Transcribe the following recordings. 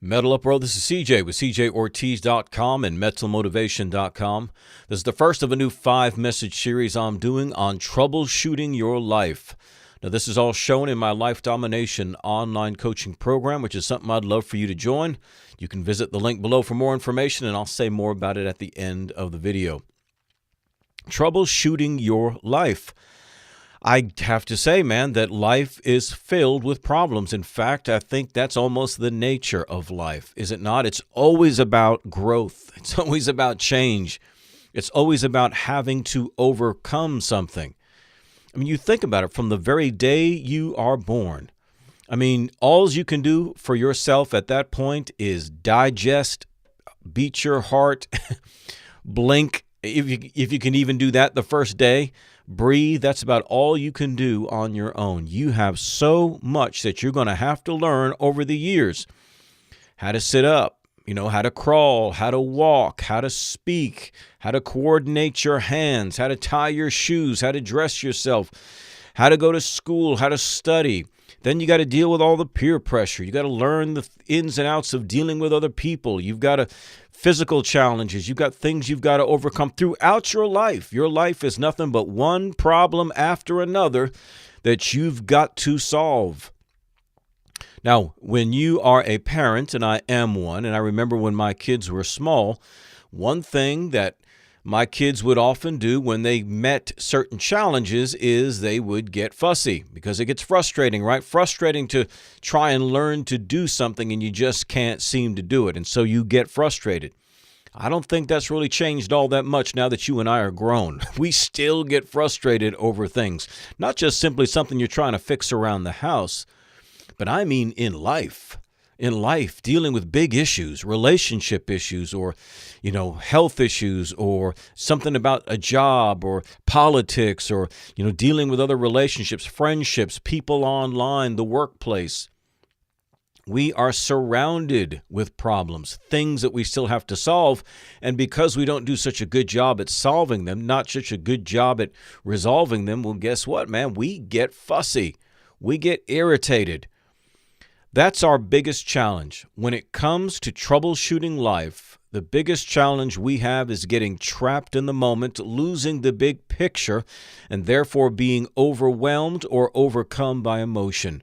Metal Up, bro. This is CJ with CJOrtiz.com and MentalMotivation.com. This is the first of a new 5-message series I'm doing on troubleshooting your life. Now, this is all shown in my Life Domination online coaching program, which is something I'd love for you to join. You can visit the link below for more information, and I'll say more about it at the end of the video. Troubleshooting your life. I have to say, man, that life is filled with problems. In fact, I think that's almost the nature of life, is it not? It's always about growth. It's always about change. It's always about having to overcome something. I mean, you think about it from the very day you are born. I mean, all you can do for yourself at that point is digest, beat your heart, blink, if you can even do that the first day. Breathe. That's about all you can do on your own. You have so much that you're going to have to learn over the years. How to sit up, how to crawl, how to walk, how to speak, how to coordinate your hands, how to tie your shoes, how to dress yourself, how to go to school, how to study. Then you got to deal with all the peer pressure. You got to learn the ins and outs of dealing with other people. You've got physical challenges. You've got things you've got to overcome throughout your life. Your life is nothing but one problem after another that you've got to solve. Now, when you are a parent, and I am one, and I remember when my kids were small, one thing that my kids would often do when they met certain challenges is they would get fussy because it gets frustrating, right? Frustrating to try and learn to do something and you just can't seem to do it. And so you get frustrated. I don't think that's really changed all that much now that you and I are grown. We still get frustrated over things, not just simply something you're trying to fix around the house, but I mean in life. In life, dealing with big issues, relationship issues, or, health issues, or something about a job, or politics, or, dealing with other relationships, friendships, people online, the workplace. We are surrounded with problems, things that we still have to solve. And because we don't do such a good job at solving them, not such a good job at resolving them, well, guess what, man? We get fussy. We get irritated. That's our biggest challenge. When it comes to troubleshooting life, the biggest challenge we have is getting trapped in the moment, losing the big picture, and therefore being overwhelmed or overcome by emotion.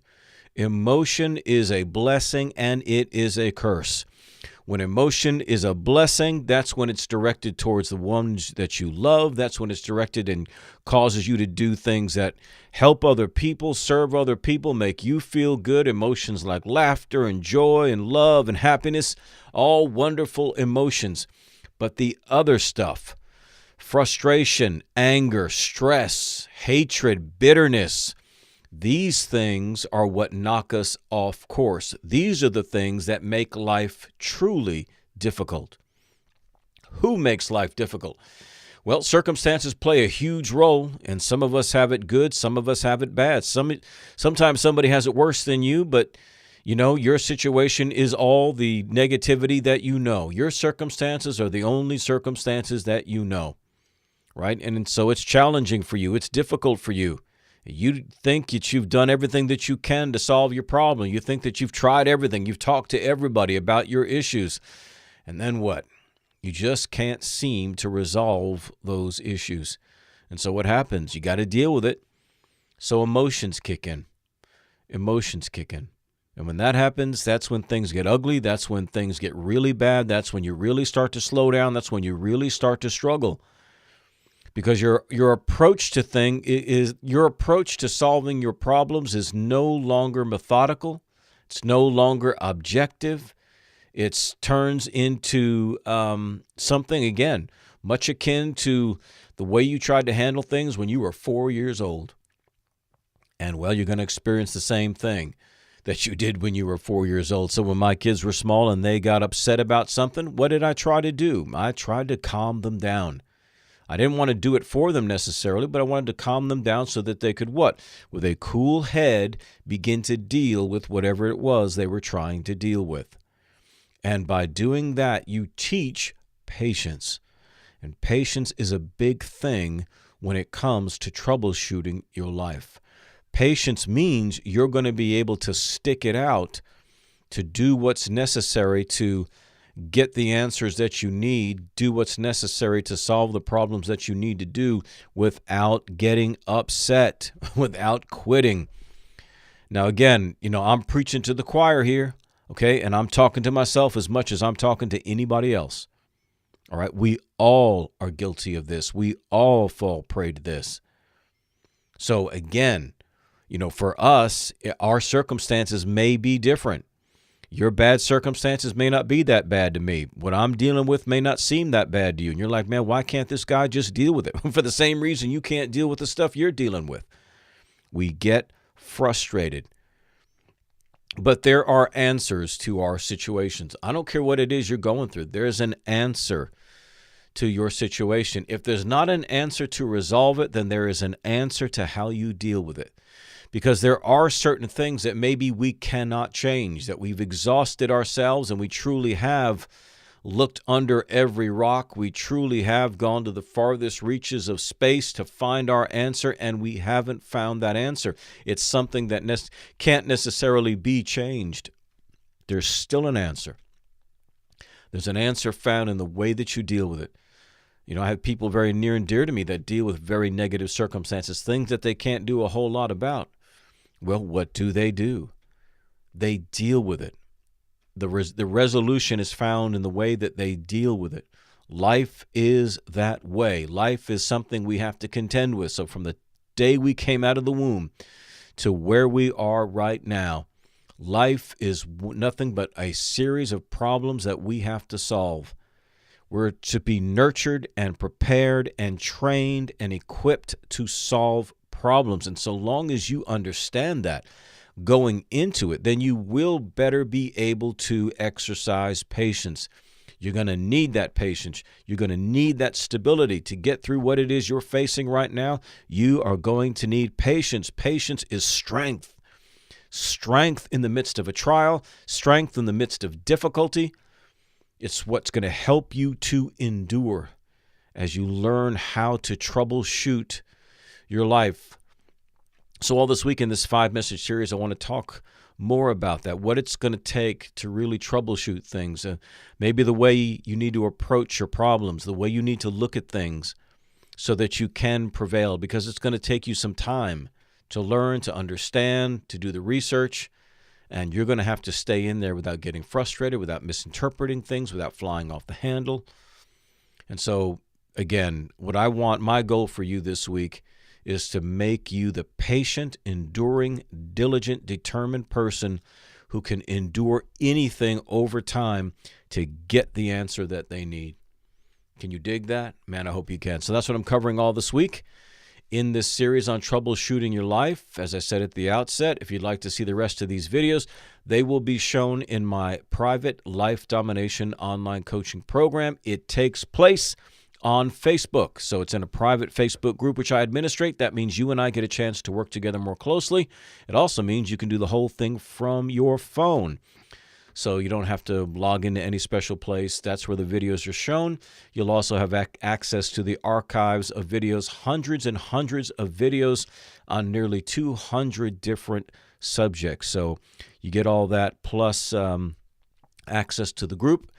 Emotion is a blessing and it is a curse. When emotion is a blessing, that's when it's directed towards the ones that you love. That's when it's directed and causes you to do things that help other people, serve other people, make you feel good. Emotions like laughter and joy and love and happiness, all wonderful emotions. But the other stuff, frustration, anger, stress, hatred, bitterness, these things are what knock us off course. These are the things that make life truly difficult. Who makes life difficult? Well, circumstances play a huge role, and some of us have it good, some of us have it bad. Sometimes somebody has it worse than you, but your situation is all the negativity that you know. Your circumstances are the only circumstances that you know, right? And so it's challenging for you. It's difficult for you. You think that you've done everything that you can to solve your problem. You think that you've tried everything. You've talked to everybody about your issues. And then what? You just can't seem to resolve those issues. And so what happens? You got to deal with it. So emotions kick in. Emotions kick in. And when that happens, that's when things get ugly. That's when things get really bad. That's when you really start to slow down. That's when you really start to struggle. Because your approach to solving your problems is no longer methodical. It's no longer objective. It turns into something, again, much akin to the way you tried to handle things when you were 4 years old. And, well, you're going to experience the same thing that you did when you were 4 years old. So when my kids were small and they got upset about something, what did I try to do? I tried to calm them down. I didn't want to do it for them necessarily, but I wanted to calm them down so that they could what? With a cool head, begin to deal with whatever it was they were trying to deal with. And by doing that, you teach patience. And patience is a big thing when it comes to troubleshooting your life. Patience means you're going to be able to stick it out to do what's necessary to get the answers that you need, do what's necessary to solve the problems that you need to do without getting upset, without quitting. Now, again, I'm preaching to the choir here, okay? And I'm talking to myself as much as I'm talking to anybody else. All right? We all are guilty of this. We all fall prey to this. So again, for us, our circumstances may be different. Your bad circumstances may not be that bad to me. What I'm dealing with may not seem that bad to you. And you're like, man, why can't this guy just deal with it? For the same reason you can't deal with the stuff you're dealing with. We get frustrated. But there are answers to our situations. I don't care what it is you're going through. There's an answer to your situation. If there's not an answer to resolve it, then there is an answer to how you deal with it. Because there are certain things that maybe we cannot change, that we've exhausted ourselves and we truly have looked under every rock. We truly have gone to the farthest reaches of space to find our answer, and we haven't found that answer. It's something that can't necessarily be changed. There's still an answer. There's an answer found in the way that you deal with it. I have people very near and dear to me that deal with very negative circumstances, things that they can't do a whole lot about. Well, what do? They deal with it. The resolution is found in the way that they deal with it. Life is that way. Life is something we have to contend with. So from the day we came out of the womb to where we are right now, life is nothing but a series of problems that we have to solve. We're to be nurtured and prepared and trained and equipped to solve problems. And so long as you understand that going into it, then you will better be able to exercise patience. You're going to need that patience. You're going to need that stability to get through what it is you're facing right now. You are going to need patience. Patience is strength. Strength in the midst of a trial, strength in the midst of difficulty. It's what's going to help you to endure as you learn how to troubleshoot your life. So all this week in this 5-message series, I want to talk more about that, what it's going to take to really troubleshoot things, maybe the way you need to approach your problems, the way you need to look at things so that you can prevail, because it's going to take you some time to learn, to understand, to do the research, and you're going to have to stay in there without getting frustrated, without misinterpreting things, without flying off the handle. And so, again, my goal for you this week is to make you the patient, enduring, diligent, determined person who can endure anything over time to get the answer that they need. Can you dig that? Man, I hope you can. So that's what I'm covering all this week in this series on troubleshooting your life. As I said at the outset, if you'd like to see the rest of these videos, they will be shown in my private Life Domination online coaching program. It takes place on Facebook. So it's in a private Facebook group, which I administrate. That means you and I get a chance to work together more closely. It also means you can do the whole thing from your phone. So you don't have to log into any special place. That's where the videos are shown. You'll also have access to the archives of videos, hundreds and hundreds of videos on nearly 200 different subjects. So you get all that plus access to the group.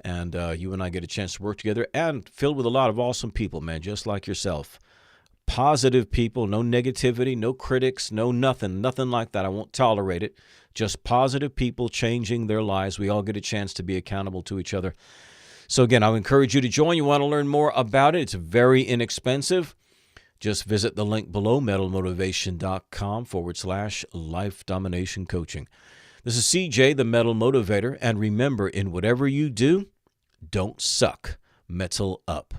And you and I get a chance to work together, and filled with a lot of awesome people, man, just like yourself. Positive people, no negativity, no critics, no nothing like that. I won't tolerate it. Just positive people changing their lives. We all get a chance to be accountable to each other. So again, I would encourage you to join. You want to learn more about it. It's very inexpensive. Just visit the link below, metalmotivation.com/life domination coaching. This is CJ, the Metal Motivator, and remember, in whatever you do, don't suck. Metal up.